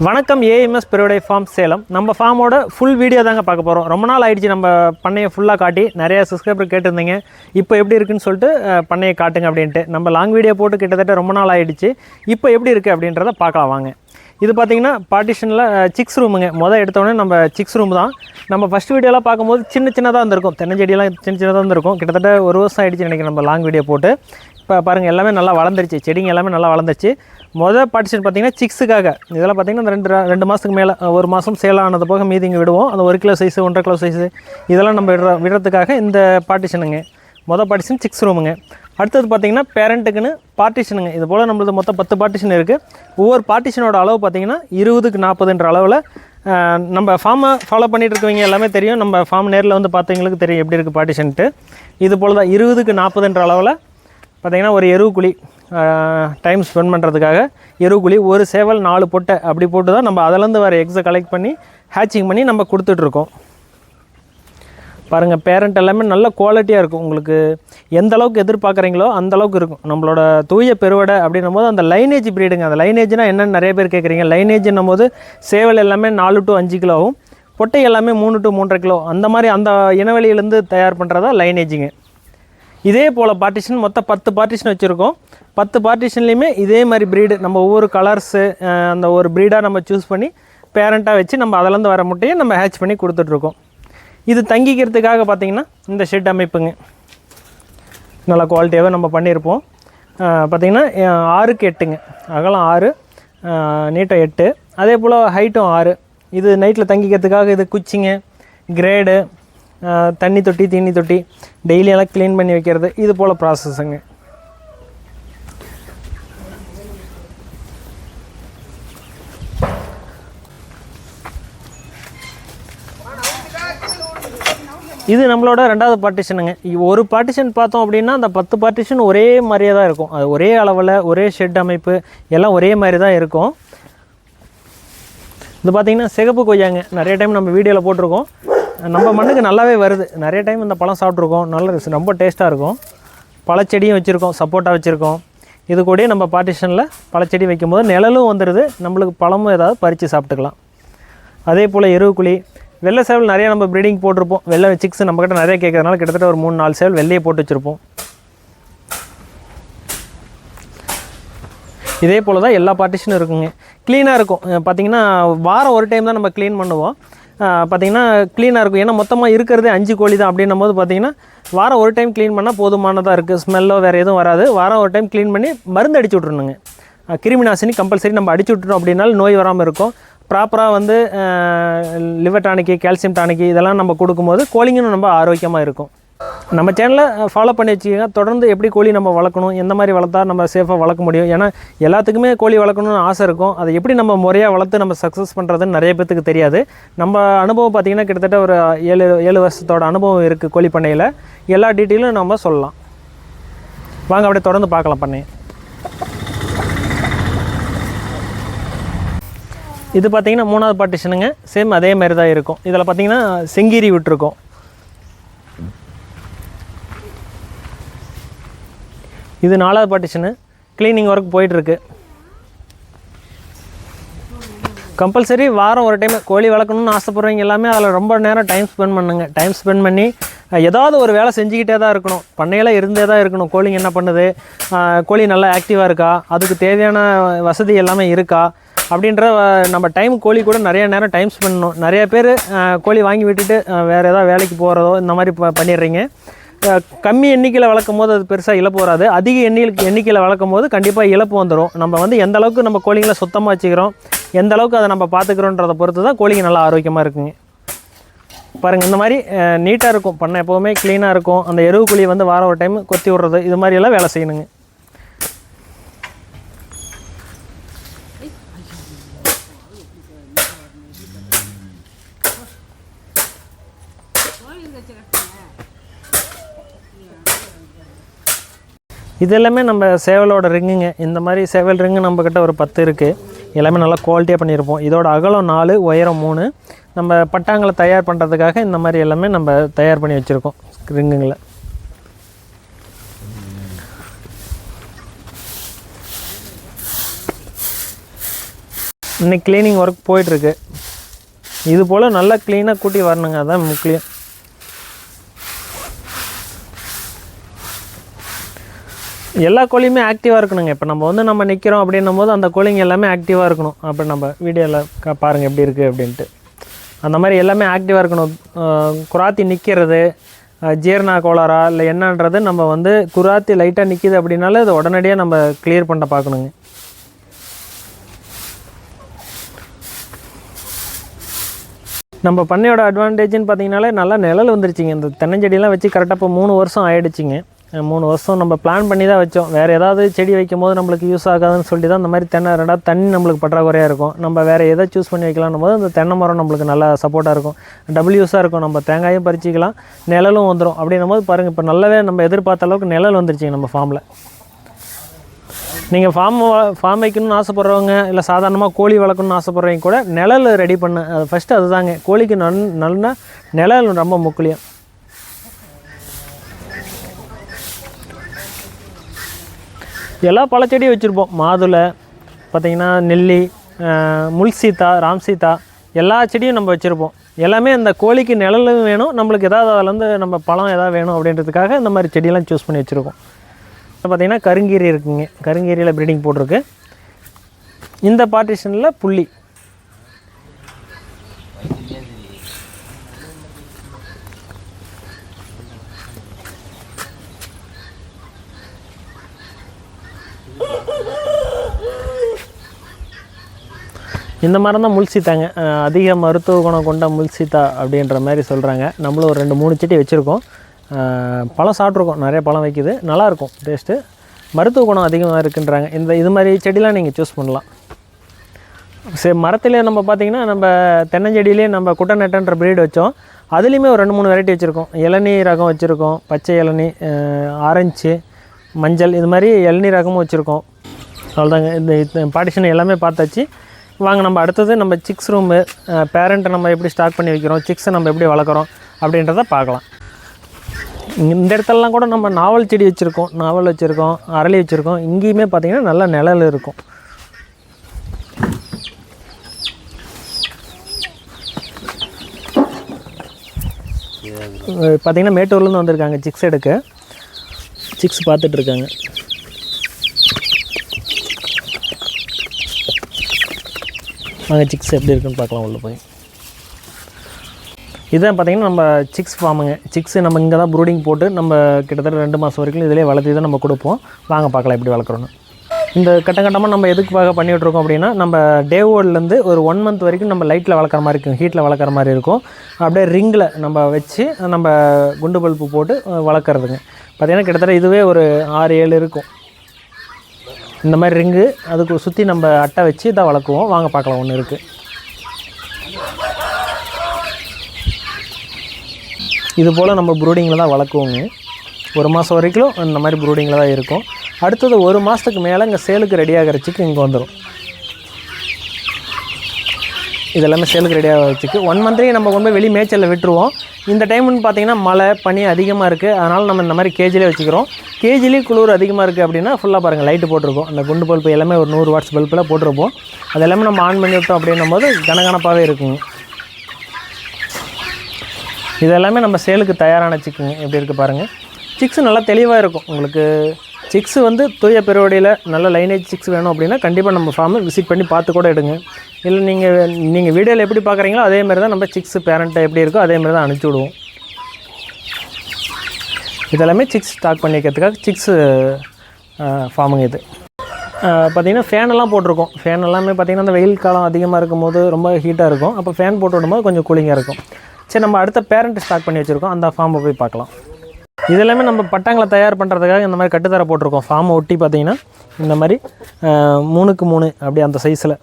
வணக்கம் AMS பெருவடை form Salem. நம்ம ஃபார்மோட full video தாங்க பார்க்க போகிறோம். ரொம்ப நாள் ஆகிடுச்சு நம்ம பண்ணையை ஃபுல்லாக காட்டி. நிறையா சப்ஸ்கிரைபர் கேட்டிருந்தீங்க இப்போ எப்படி இருக்குன்னு சொல்லிட்டு பண்ணையை காட்டுங்க அப்படின்ட்டு. நம்ம லாங் வீடியோ போட்டு கிட்டத்தட்ட ரொம்ப நாள் ஆகிடுச்சு. இப்போ எப்படி இருக்குது அப்படின்றத பார்க்கலாம் வாங்க. இது பார்த்திங்கன்னா பார்ட்டிஷனில் சிக்ஸ் ரூமுங்க. எடுத்தோடனே நம்ம சிக்ஸ் ரூம் தான். நம்ம ஃபஸ்ட் வீடியோலாம் பார்க்கும்போது சின்னதாக இருந்திருக்கும். தென்னஞ்செடியெல்லாம் சின்னதாக இருந்திருக்கும். கிட்டத்தட்ட ஒரு வருஷம் ஆகிடுச்சு நினைக்கிறேன் நம்ம லாங் வீடியோ போட்டு. இப்போ பாருங்கள் எல்லாமே நல்லா வளர்ந்துருச்சு. செடிங்க எல்லாமே நல்லா வளர்ந்துச்சு. பார்ட்டிஷன் பார்த்திங்கன்னா சிக்ஸுக்காக இதெல்லாம் பார்த்திங்கன்னா ரெண்டு மாதத்துக்கு மேலே ஒரு மாதம் சேல் ஆனது போக மீதிங்க விடுவோம். அந்த 1 கிலோ சைஸு 1.5 கிலோ சைஸு இதெல்லாம் நம்ம விடுறதுக்காக இந்த பார்ட்டிஷனுங்க. Partition six ரூமுங்க. அடுத்தது பார்த்திங்கன்னா பேரண்ட்டுக்குன்னு பார்ட்டிஷனுங்க. இது போல் நம்மளது மொத்தம் 10 பார்ட்டிஷன் இருக்குது. ஒவ்வொரு பார்ட்டிஷனோட அளவு பார்த்திங்கன்னா 20க்கு 40ன்ற அளவில் நம்ம ஃபார்மை ஃபாலோ பண்ணிகிட்டு இருக்கவங்க எல்லாமே தெரியும். நம்ம ஃபார்ம் நேரில் வந்து பார்த்தவங்களுக்கு தெரியும் எப்படி இருக்குது பார்ட்டிஷன்ட்டு. இது போல் தான் 20க்கு 40ன்ற அளவில் பார்த்திங்கன்னா ஒரு எருவுக்குழி டைம் ஸ்பெண்ட் பண்ணுறதுக்காக எருவுக்குழி ஒரு சேவல் 4 பொட்டை அப்படி போட்டு தான் நம்ம அதிலேருந்து வர எக்ஸை கலெக்ட் பண்ணி ஹேச்சிங் பண்ணி நம்ம கொடுத்துட்ருக்கோம். பாருங்கள் பேரண்ட் எல்லாமே நல்ல குவாலிட்டியாக இருக்கும். உங்களுக்கு எந்த அளவுக்கு எதிர்பார்க்குறீங்களோ அந்தளவுக்கு இருக்கும். நம்மளோட தூய பெருவடை அப்படின்னும் போது அந்த லைனேஜ் ப்ரீடுங்க. அந்த லைனேஜ்னால் என்னென்னு நிறைய பேர் கேட்குறீங்க. லைனேஜ்னும் போது சேவல் எல்லாமே 4 to 5 கிலோவும் பொட்டை எல்லாமே 3 to 3.5 கிலோ அந்த மாதிரி அந்த இனவெளியிலேருந்து தயார் பண்ணுறதா லைனேஜுங்க. இதே போல் பார்ட்டிஷன் மொத்தம் 10 பார்ட்டிஷன் வச்சுருக்கோம். 10 பார்ட்டிஷன்லேயுமே இதே மாதிரி ப்ரீடு நம்ம ஒவ்வொரு கலர்ஸு அந்த ஒரு ப்ரீடாக நம்ம சூஸ் பண்ணி பேரண்ட்டாக வச்சு நம்ம அதிலேருந்து வர முட்டையை நம்ம ஹேட்ச் பண்ணி கொடுத்துட்ருக்கோம். இது தங்கிக்கிறதுக்காக பார்த்திங்கன்னா இந்த ஷெட் அமைப்புங்க நல்லா குவாலிட்டியாகவே நம்ம பண்ணியிருப்போம். பார்த்திங்கன்னா 6க்கு 8ங்க. அகலம் 6, நீட்டம் 8, அதே போல் ஹைட்டும் 6. இது நைட்டில் தங்கிக்கிறதுக்காக இது குச்சிங்க, கிரேடு, தண்ணி தொட்டி, தீனி தொட்டி டெய்லியெல்லாம் க்ளீன் பண்ணி வைக்கிறது இது போல் ப்ராசஸ்ஸுங்க. இது நம்மளோட 2வது பார்ட்டிஷனுங்க. ஒரு பார்ட்டிஷன் பார்த்தோம் அப்படின்னா அந்த 10 பார்ட்டிஷன் ஒரே மாதிரியே தான் இருக்கும். அது ஒரே அளவில் ஒரே ஷெட் அமைப்பு எல்லாம் ஒரே மாதிரி தான் இருக்கும். இது பார்த்திங்கன்னா சிகப்பு கொய்யாங்க. நிறைய டைம் நம்ம வீடியோவில் போட்டிருக்கோம். நம்ம மண்ணுக்கு நல்லாவே வருது. நிறைய டைம் இந்த பழம் சாப்பிட்ருக்கோம். நல்ல ரொம்ப டேஸ்ட்டாக இருக்கும். பழச்செடியும் வச்சுருக்கோம், சப்போட்டா வச்சுருக்கோம். இது கூட நம்ம பார்ட்டிஷனில் பழச்செடி வைக்கும்போது நிழலும் வந்துடுது. நம்மளுக்கு பழமும் ஏதாவது பறித்து சாப்பிட்டுக்கலாம். அதே போல் எருவுக்குழி வெள்ளை சேவல் நிறையா நம்ம ப்ரீடிங் போட்டிருப்போம். வெள்ளை சிக்ஸ் நம்மக்கிட்ட நிறைய கேட்குறதுனால கிட்டத்தட்ட ஒரு 3-4 சேவல் வெள்ளையை போட்டு வச்சுருப்போம். இதே போல் தான் எல்லா பார்ட்டிஷனும் இருக்குங்க. க்ளீனாக இருக்கும். பார்த்திங்கன்னா வாரம் ஒரு டைம் தான் நம்ம க்ளீன் பண்ணுவோம். பார்த்திங்கன்னா க்ளீனாக இருக்கும். ஏன்னா மொத்தமாக இருக்கிறதே 5 கோழி தான். அப்படின்னும் போது பார்த்திங்கன்னா வாரம் ஒரு டைம் க்ளீன் பண்ணால் போதுமானதாக இருக்குது. ஸ்மெல்லோ வேறு எதுவும் வராது. வாரம் ஒரு டைம் க்ளீன் பண்ணி மருந்து அடிச்சு விட்ருணுங்க. கிருமிநாசினி கம்பல்சரி நம்ம அடிச்சு விட்டுட்டோம் அப்படின்னாலும் நோய் வராமல் இருக்கும். ப்ராப்பராக வந்து லிவர் டானிக்கு, கால்சியம் டானிக்கு இதெல்லாம் நம்ம கொடுக்கும்போது கோழிங்களும் ரொம்ப ஆரோக்கியமாக இருக்கும். நம்ம சேனலை ஃபாலோ பண்ணி வச்சுக்கோங்க. தொடர்ந்து எப்படி கோழி நம்ம வளர்க்கணும், எந்த மாதிரி வளர்த்தா நம்ம சேஃபாக வளர்க்க முடியும். ஏன்னா எல்லாத்துக்குமே கோழி வளர்க்கணும்னு ஆசை இருக்கும். அதை எப்படி நம்ம முறையாக வளர்த்து நம்ம சக்ஸஸ் பண்ணுறதுன்னு நிறைய பேத்துக்கு தெரியாது. நம்ம அனுபவம் பார்த்திங்கன்னா கிட்டத்தட்ட ஒரு 7 வருஷத்தோட அனுபவம் இருக்குது கோழி பண்ணையில். எல்லா டீட்டெயிலும் நம்ம சொல்லலாம். வாங்க அப்படியே தொடர்ந்து பார்க்கலாம் பண்ணையை. இது பார்த்திங்கன்னா 3வது பார்ட்டிஷனுங்க. சேம் அதே மாதிரி தான் இருக்கும். இதில் பார்த்திங்கன்னா செங்கீரி விட்டுருக்கோம். இது 4வது பார்ட்டிஷனு. க்ளீனிங் ஒர்க் போயிட்டுருக்கு. கம்பல்சரி வாரம் ஒரு டைம் கோழி வளர்க்கணும்னு ஆசைப்படுறவங்க எல்லாமே அதில் ரொம்ப நேரம் டைம் ஸ்பெண்ட் பண்ணுங்க. டைம் ஸ்பெண்ட் பண்ணி ஏதாவது ஒரு வேலை செஞ்சுக்கிட்டே தான் இருக்கணும். பண்ணையில் இருந்தே தான் இருக்கணும். கோழிங்க என்ன பண்ணுது, கோழி நல்லா ஆக்டிவாக இருக்கா, அதுக்கு தேவையான வசதி எல்லாமே இருக்கா அப்படின்ற நம்ம டைம் கோழி கூட நிறைய நேரம் டைம் ஸ்பெண்ட் பண்ணணும். நிறைய பேர் கோழி வாங்கி விட்டுட்டு வேறு ஏதாவது வேலைக்கு போகிறதோ இந்த மாதிரி பண்ணிடுறீங்க. கம்மி எண்ணிக்கையில் வளர்க்கும் போது அது பெருசாக இழப்பு வராது. அதிக எண்ணிக்கையில் வளர்க்கும் போது கண்டிப்பாக இழப்பு வந்துடும். நம்ம வந்து எந்த அளவுக்கு நம்ம கோழிங்களை சுத்தமாக வச்சுக்கிறோம், எந்த அளவுக்கு அதை நம்ம பார்த்துக்கிறோன்றதை பொறுத்து தான் கோழிங்க நல்லா ஆரோக்கியமாக இருக்குங்க. பாருங்கள் இந்த மாதிரி நீட்டாக இருக்கும். பண்ண எப்போவுமே க்ளீனாக இருக்கும். அந்த எருவுக்குழி வந்து வாரம் ஒரு டைம் கொத்தி விட்றது இது மாதிரியெல்லாம் வேலை செய்யணுங்க. இது எல்லாமே நம்ம சேவலோட ரிங்குங்க. இந்த மாதிரி சேவல் ரிங்கு நம்மக்கிட்ட ஒரு 10 இருக்குது. எல்லாமே நல்லா குவாலிட்டியாக பண்ணியிருப்போம். இதோட அகலம் 4, உயரம் 3. நம்ம பட்டாங்களை தயார் பண்ணுறதுக்காக இந்த மாதிரி எல்லாமே நம்ம தயார் பண்ணி வச்சுருக்கோம் ரிங்குங்களை. இன்னைக்கு க்ளீனிங் ஒர்க் போயிட்டுருக்கு. இது போல் நல்லா க்ளீனாக கூட்டி வரணுங்க, அதுதான் முக்கியம். எல்லா கோழியுமே ஆக்டிவாக இருக்கணுங்க. இப்போ நம்ம நிற்கிறோம் அப்படின்னும் போது அந்த கோழிங்க எல்லாமே ஆக்டிவாக இருக்கணும். அப்போ நம்ம வீடியோவில் பாருங்கள் எப்படி இருக்குது அப்படின்ட்டு. அந்த மாதிரி எல்லாமே ஆக்டிவாக இருக்கணும். குராத்தி நிற்கிறது ஜீரண கோளாறா இல்லை என்னன்றது நம்ம குராத்தி லைட்டாக நிற்கிது அப்படின்னாலே அதை உடனடியாக நம்ம கிளியர் பண்ண பார்க்கணுங்க. நம்ம பண்ணையோட அட்வான்டேஜ்னு பார்த்தீங்கன்னாலே நல்லா நிழல் வந்துருச்சுங்க. இந்த தென்னஞ்செடியெல்லாம் வச்சு கரெக்டாக இப்போ 3 வருஷம் ஆகிடுச்சிங்க. 3 வருஷம் நம்ம பிளான் பண்ணி தான் வச்சோம். வேறு ஏதாவது செடி வைக்கும் போது நம்மளுக்கு யூஸ் ஆகாதுன்னு சொல்லிட்டு தான் இந்த மாதிரி ரெண்டாவது தண்ணி நம்மளுக்கு பற்றாக்குறையாக இருக்கும். நம்ம வேறு எதை சூஸ் பண்ணி வைக்கலாம்னும் போது அந்த தென்னை மரம் நம்மளுக்கு நல்லா சப்போர்ட்டாக இருக்கும், டபுள் யூஸாக இருக்கும். நம்ம தேங்காயும் பறிச்சிக்கலாம், நிழலும் வந்துடும். அப்படின்னும் போது பாருங்கள், இப்போ நல்லாவே நம்ம எதிர்பார்த்த அளவுக்கு நிழல் வந்துருச்சுங்க நம்ம ஃபார்மில். நீங்கள் ஃபார்ம் வைக்கணும்னு ஆசைப்பட்றவங்க, இல்லை சாதாரணமாக கோழி வளர்க்கணும்னு ஆசைப்பட்றவங்க கூட நிழல் ரெடி பண்ண அது ஃபஸ்ட்டு அதுதாங்க. கோழிக்கு நல்ல நிழல் ரொம்ப முக்கியம். எல்லா பழச்செடியும் வச்சுருப்போம். மாதுளை பார்த்திங்கன்னா, நெல்லி, முல்சீத்தா, ராம்சீத்தா எல்லா செடியும் நம்ம வச்சுருப்போம். எல்லாமே அந்த கோழிக்கு நிழலும் வேணும், நம்மளுக்கு ஏதாவது அதிலேருந்து நம்ம பழம் எதாவது வேணும் அப்படின்றதுக்காக இந்த மாதிரி செடியெல்லாம் சூஸ் பண்ணி வச்சுருக்கோம். பார்த்திங்கன்னா கருங்கீரி இருக்குங்க, கருங்கீரியில் ப்ரீடிங் போட்டிருக்கு. இந்த பார்ட்டிஷனில் புள்ளி. இந்த மரம் தான் முல்சீத்தாங்க. அதிக மருத்துவ குணம் கொண்ட முல்சீத்தா அப்படின்ற மாதிரி சொல்கிறாங்க. நம்மளும் ஒரு 2-3 செடி வச்சுருக்கோம். பழம் சாப்பிட்ருக்கோம், நிறைய பழம் வைக்கிது, நல்லாயிருக்கும் டேஸ்ட்டு. மருத்துவ குணம் அதிகமாக இருக்குன்றாங்க. இது மாதிரி செடிலாம் நீங்கள் சூஸ் பண்ணலாம். சரி, மரத்துலேயே நம்ம பார்த்திங்கன்னா நம்ம தென்னஞ்செடியிலே நம்ம குட்டநெட்டன்ற ப்ரீடு வச்சோம். அதுலேயுமே ஒரு 2-3 வெரைட்டி வச்சுருக்கோம். இளநீ ரகம் வச்சுருக்கோம், பச்சை இளநீ, ஆரஞ்சு, மஞ்சள், இது மாதிரி இளநீ ரகமும் வச்சுருக்கோம். அவ்வளோதாங்க. இந்த பார்ட்டிஷன் எல்லாமே பார்த்தாச்சு. வாங்க நம்ம அடுத்தது நம்ம சிக்ஸ் ரூமு, பேரண்ட்டை நம்ம எப்படி ஸ்டாக் பண்ணி வைக்கிறோம், சிக்ஸை நம்ம எப்படி வளர்க்குறோம் அப்படின்றத பார்க்கலாம். இந்த இடத்துலலாம் கூட நம்ம நாவல் செடி வச்சுருக்கோம், நாவல் வச்சுருக்கோம், அரளி வச்சுருக்கோம். இங்கேயுமே பார்த்திங்கன்னா நல்ல நிழல் இருக்கும். பார்த்திங்கன்னா மேட்டூர்லேருந்து வந்திருக்காங்க சிக்ஸ் எடுக்க. சிக்ஸ் பார்த்துட்ருக்காங்க. நாங்கள் சிக்ஸ் எப்படி இருக்குன்னு பார்க்கலாம் உள்ள போய். இதுதான் பார்த்திங்கன்னா நம்ம சிக்ஸ் ஃபார்முங்க. சிக்ஸு நம்ம இங்கே தான் ப்ரூடிங் போட்டு நம்ம கிட்டத்தட்ட 2 மாதம் வரைக்கும் இதிலே வளர்த்தி தான் நம்ம கொடுப்போம். வாங்க பார்க்கலாம் எப்படி வளர்க்குறோன்னு. இந்த கட்டமாக நம்ம எதுக்காக பண்ணிகிட்ருக்கோம் அப்படின்னா, நம்ம டே ஓல்லேருந்து ஒரு 1 மந்த் வரைக்கும் நம்ம லைட்டில் வளர்க்குற மாதிரி இருக்கும், ஹீட்டில் வளர்க்குற மாதிரி இருக்கும். அப்படியே ரிங்கில் நம்ம வச்சு நம்ம குண்டு பல்ப்பு போட்டு வளர்க்குறதுங்க. பார்த்திங்கன்னா கிட்டத்தட்ட இதுவே ஒரு 6-7 இருக்கும். இந்த மாதிரி ரிங்கு அதுக்கு சுற்றி நம்ம அட்டை வச்சு தான் வளர்க்குவோம். வாங்க பார்க்கலாம். ஒன்று இருக்குது. இது போல் நம்ம ப்ரூடிங்கில் தான் வளர்க்குவோங்க. 1 மாதம் வரைக்கும் இந்த மாதிரி ப்ரூடிங்கில் தான் இருக்கும். அடுத்தது 1 மாதத்துக்கு மேலே இங்கே சேலுக்கு ரெடி ஆகிறச்சிக்கு இங்கே வந்துடும். இதெல்லாமே சேலுக்கு ரெடி ஆகிறச்சிக்கு 1 மந்த்லேயே நம்ம கொண்டு போய் வெளி மேய்ச்சலில் விட்டுருவோம். இந்த டைம்னு பார்த்திங்கன்னா மழை பனி அதிகமாக இருக்குது, அதனால் நம்ம இந்த மாதிரி கேஜிலே வச்சுக்கிறோம். கேஜிலேயும் குளிர் அதிகமாக இருக்குது அப்படின்னா ஃபுல்லாக பாருங்கள் லைட்டு போட்டிருக்கோம். அந்த குண்டு பல்ப்பு எல்லாமே ஒரு 100 வாட்ஸ் பல்பில் போட்டிருப்போம். அது எல்லாமே நம்ம ஆன் பண்ணி விட்டோம் அப்படின்னும் போது கனகனப்பாகவே இருக்குங்க. இதெல்லாமே நம்ம சேலுக்கு தயாரான சிக்குங்க. எப்படி இருக்குது பாருங்கள். சிக்ஸு நல்லா தெளிவாக இருக்கும். உங்களுக்கு சிக்ஸு தூய பெருவடியில் நல்ல லைனேஜ் சிக்ஸ் வேணும் அப்படின்னா கண்டிப்பாக நம்ம ஃபார்மை விசிட் பண்ணி பார்த்து கூட எடுங்க. இல்லை நீங்கள் வீடியோவில் எப்படி பார்க்குறீங்களோ அதேமாதிரி தான் நம்ம சிக்ஸ் பேரண்ட்டை எப்படி இருக்கோ அதேமாதிரி தான் அனுப்பிச்சி விடுவோம். இதெல்லாமே சிக்ஸ் ஸ்டாக் பண்ணி வைக்கிறதுக்காக சிக்ஸு ஃபார்முங்க. இது பார்த்திங்கன்னா ஃபேனெல்லாம் போட்டிருக்கோம். ஃபேன் எல்லாமே பார்த்திங்கன்னா அந்த வெயில் காலம் அதிகமாக இருக்கும் போது ரொம்ப ஹீட்டாக இருக்கும். அப்போ ஃபேன் போட்டு விடும்போது கொஞ்சம் கூலிங்காக இருக்கும். சரி, நம்ம அடுத்த பேரண்ட்டு ஸ்டாக் பண்ணி வச்சுருக்கோம். அந்த ஃபார்மை போய் பார்க்கலாம். இதெல்லாமே நம்ம பட்டாங்களை தயார் பண்ணுறதுக்காக இந்த மாதிரி கட்டுத்தர போட்டிருக்கோம். ஃபார்மை ஒட்டி பார்த்திங்கன்னா இந்த மாதிரி 3x3 அப்படி அந்த சைஸில்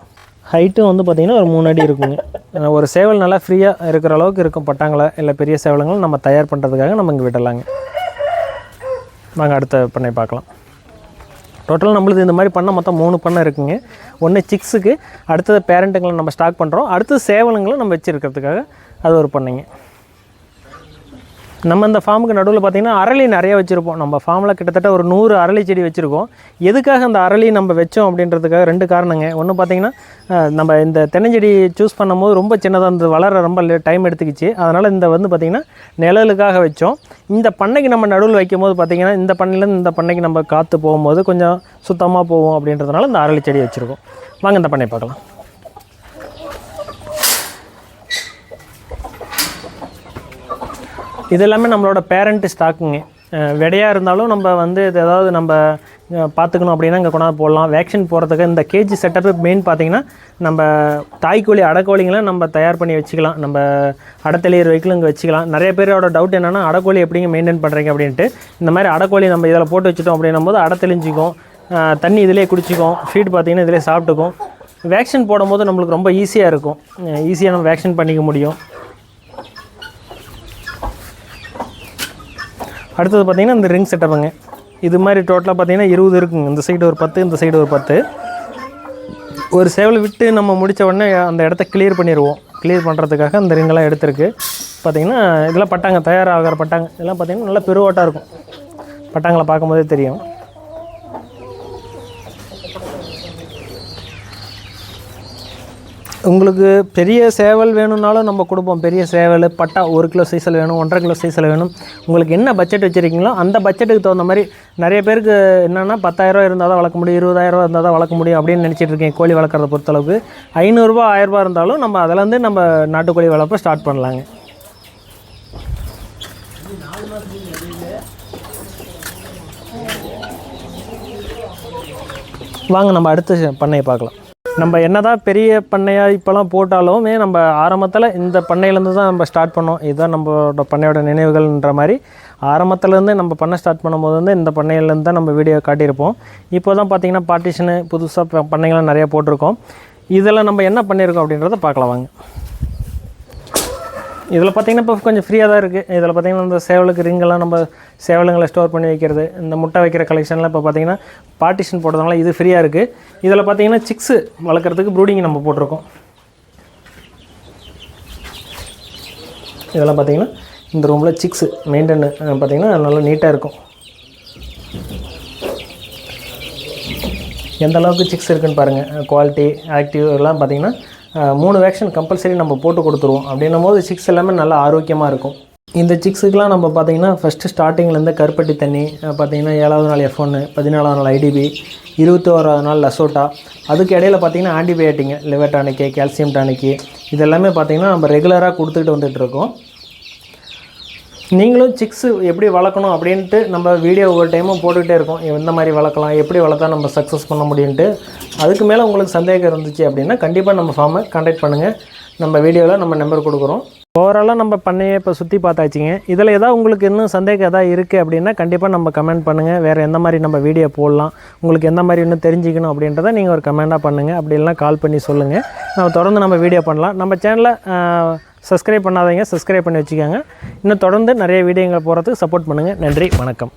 ஹைட்டும் பார்த்திங்கன்னா ஒரு 3 அடி இருக்குங்க. ஒரு சேவல் நல்லா ஃப்ரீயாக இருக்கிற அளவுக்கு இருக்கும். பட்டாங்களை இல்லை பெரிய சேவலங்களும் நம்ம தயார் பண்ணுறதுக்காக நம்ம இங்கே விடலாங்க. நாங்கள் அடுத்த பண்ணை பார்க்கலாம். டோட்டலாக நம்மளுக்கு இந்த மாதிரி பண்ணை மொத்தம் 3 பண்ணை இருக்குங்க. ஒன்று சிக்ஸுக்கு, அடுத்தது பேரண்ட்டுங்களை நம்ம ஸ்டாக் பண்ணுறோம், அடுத்தது சேவலுங்களும் நம்ம வச்சுருக்கிறதுக்காக அது ஒரு பண்ணைங்க. நம்ம இந்த ஃபார்முக்கு நடுவில் பார்த்திங்கன்னா அரளி நிறைய வச்சுருப்போம். நம்ம ஃபார்மில் கிட்டத்தட்ட ஒரு 100 அரளி செடி வச்சுருக்கோம். எதுக்காக அந்த அரளி நம்ம வச்சோம் அப்படின்றதுக்காக 2 காரணங்க. ஒன்று பார்த்திங்கன்னா நம்ம இந்த தென்னஞ்செடி சூஸ் பண்ணும்போது ரொம்ப சின்னதாக இந்த வளர ரொம்ப டைம் எடுத்துக்கிச்சு. அதனால் இந்த வந்து பார்த்திங்கன்னா நிழலுக்காக வச்சோம். இந்த பண்ணைக்கு நம்ம நடுவில் வைக்கும் போது பார்த்திங்கன்னா இந்த பண்ணையிலேருந்து இந்த பண்ணைக்கு நம்ம காற்று போகும்போது கொஞ்சம் சுத்தமாக போகும் அப்படின்றதுனால இந்த அரளி செடி வச்சுருக்கோம். வாங்க இந்த பண்ணை பார்க்கலாம். இது எல்லாமே நம்மளோட பேரண்ட் ஸ்டாக்குங்க. விடையாக இருந்தாலும் நம்ம வந்து இது ஏதாவது நம்ம பார்த்துக்கணும் அப்படின்னா இங்கே கொண்டாந்து போடலாம். வேக்சின் போகிறதுக்கு இந்த கேஜி செட்டப்பு மெயின் பார்த்திங்கன்னா நம்ம தாய்க்கோழி அடக்கோழிங்களை நம்ம தயார் பண்ணி வச்சுக்கலாம். நம்ம அடத்தெளியர் வைக்கலும் இங்கே வச்சுக்கலாம். நிறைய பேரோட டவுட் என்னென்னா அடக்கோழி எப்படிங்க மெயின்டைன் பண்ணுறீங்க அப்படின்ட்டு. இந்த மாதிரி அடக்கோழி நம்ம இதில் போட்டு வச்சுட்டோம் அப்படின்னும் போது அடத்தெளிஞ்சிக்கும், தண்ணி இதிலே குடிச்சிக்கும், ஃபீட் பார்த்திங்கன்னா இதிலே சாப்பிட்டுக்கும். வேக்சின் போடும்போது நம்மளுக்கு ரொம்ப ஈஸியாக இருக்கும். ஈஸியாக நம்ம வேக்சின் பண்ணிக்க முடியும். அடுத்தது பார்த்திங்கன்னா இந்த ரிங் செட்டப்புங்க. இது மாதிரி டோட்டலாக பார்த்திங்கன்னா 20 இருக்குங்க. இந்த சைடு ஒரு 10, இந்த சைடு ஒரு 10. ஒரு சேவல் விட்டு நம்ம முடித்த உடனே அந்த இடத்த கிளியர் பண்ணிடுவோம். கிளியர் பண்ணுறதுக்காக அந்த ரிங்கெல்லாம் எடுத்துருக்கு. பார்த்திங்கன்னா இதெல்லாம் பட்டாங்க, தயாராகிற பட்டாங்க. இதெல்லாம் பார்த்திங்கன்னா நல்லா பெருவாட்டாக இருக்கும். பட்டாங்களை பார்க்கும்போதே தெரியும். உங்களுக்கு பெரிய சேவல் வேணும்னாலும் நம்ம கொடுப்போம். பெரிய சேவல் பட்டா 1 கிலோ சைஸில் வேணும், 1.5 கிலோ சைஸில் வேணும். உங்களுக்கு என்ன பட்ஜெட் வச்சுருக்கீங்களோ அந்த பட்ஜெட்டுக்கு தகுந்த மாதிரி. நிறைய பேருக்கு என்னென்னா 10,000 இருந்தால் தான் வளர்க்க முடியும், 20,000 இருந்தால் தான் வளர்க்க முடியும் அப்படின்னு நினச்சிட்டு இருக்கேன். கோழி வளர்க்குறத பொறுத்தளவுக்கு 500 ரூபா 1000 ரூபா இருந்தாலும் நம்ம அதிலேருந்து நம்ம நாட்டுக்கோழி வளர்ப்பை ஸ்டார்ட் பண்ணலாங்க. வாங்க நம்ம அடுத்த பண்ணையை பார்க்கலாம். நம்ம என்ன தான் பெரிய பண்ணையாக இப்போலாம் போட்டாலுமே நம்ம ஆரம்பத்தில் இந்த பண்ணையிலேருந்து தான் நம்ம ஸ்டார்ட் பண்ணோம். இதுதான் நம்மளோட பண்ணையோட நினைவுகள்ன்ற மாதிரி ஆரம்பத்துலேருந்து நம்ம பண்ணை ஸ்டார்ட் பண்ணும்போது வந்து இந்த பண்ணையிலேருந்து தான் நம்ம வீடியோ காட்டியிருப்போம். இப்போ தான் பார்த்திங்கன்னா பார்ட்டிஷனு புதுசாக பண்ணைகள்லாம் நிறையா போட்டிருக்கோம். இதில் நம்ம என்ன பண்ணியிருக்கோம் அப்படின்றத பார்க்கலாம் வாங்க. இதில் பார்த்திங்கன்னா இப்போ கொஞ்சம் ஃப்ரீயாக தான் இருக்குது. இதில் பார்த்திங்கன்னா இந்த சேவலுக்கு ரிங்கெல்லாம் நம்ம சேவலுங்களை ஸ்டோர் பண்ணி வைக்கிறது, இந்த முட்டை வைக்கிற கலெக்ஷன்லாம் இப்போ பார்த்திங்கன்னா பார்ட்டிஷன் போடுறதுனால இது ஃப்ரீயாக இருக்குது. இதில் பார்த்திங்கன்னா சிக்ஸு வளர்க்குறதுக்கு ப்ரூடிங் நம்ம போட்டிருக்கோம். இதெல்லாம் பார்த்திங்கன்னா இந்த ரூமில் சிக்ஸு மெயின்டைன் பார்த்திங்கன்னா நல்லா நீட்டாக இருக்கும். எந்த அளவுக்கு சிக்ஸ் இருக்குதுன்னு பாருங்கள். குவாலிட்டி, ஆக்டிவ் எல்லாம் பார்த்திங்கன்னா 3 வேக்சின் கம்பல்சரி நம்ம போட்டு கொடுத்துருவோம். அப்படின்னும் போது சிக்ஸ் எல்லாமே நல்லா ஆரோக்கியமாக இருக்கும். இந்த சிக்ஸுக்கெலாம் நம்ம பார்த்திங்கன்னா ஃபஸ்ட்டு ஸ்டார்டிங்லேருந்து கருப்பட்டி தண்ணி பார்த்திங்கன்னா 7வது நாள் F1, 14வது நாள் IDB, 21வது நாள் லசோட்டா. அதுக்கு இடையில் பார்த்திங்கன்னா ஆன்டிபயோட்டிக்கு, லிவர் டானிக்கு, கால்சியம் டானிக்கு இதெல்லாமே பார்த்திங்கன்னா நம்ம ரெகுலராக கொடுத்துக்கிட்டு வந்துட்டுருக்கோம். நீங்களும் சிக்ஸு எப்படி வளர்க்கணும் அப்படின்ட்டு நம்ம வீடியோ ஒவ்வொரு டைமும் போட்டுக்கிட்டே இருக்கோம். எந்த மாதிரி வளர்க்கலாம், எப்படி வளர்த்தா நம்ம சக்ஸஸ் பண்ண முடியுன்ட்டு. அதுக்கு மேலே உங்களுக்கு சந்தேகம் இருந்துச்சு அப்படின்னா கண்டிப்பாக நம்ம ஃபார்மை கான்டாக்ட் பண்ணுங்கள். நம்ம வீடியோவில் நம்ம நம்பர் கொடுக்குறோம். ஓவராலாக நம்ம பண்ணையை இப்போ சுற்றி பார்த்தாச்சுங்க. இதில் ஏதாவது உங்களுக்கு இன்னும் சந்தேகம் எதாவது இருக்குது அப்படின்னா கண்டிப்பாக நம்ம கமெண்ட் பண்ணுங்கள். வேறு எந்த மாதிரி நம்ம வீடியோ போடலாம், உங்களுக்கு எந்த மாதிரி இன்னும் தெரிஞ்சுக்கணும் அப்படின்றத நீங்கள் ஒரு கமெண்டாக பண்ணுங்கள். அப்படி இல்லைனா கால் பண்ணி சொல்லுங்கள். நம்ம தொடர்ந்து நம்ம வீடியோ பண்ணலாம். நம்ம சேனலை சப்ஸ்கிரைப் பண்ணாதீங்க, சப்ஸ்கிரைப் பண்ணி வச்சுக்கோங்க. இன்னும் தொடர்ந்து நிறைய வீடியோங்கள் போகிறதுக்கு சப்போர்ட் பண்ணுங்கள். நன்றி, வணக்கம்.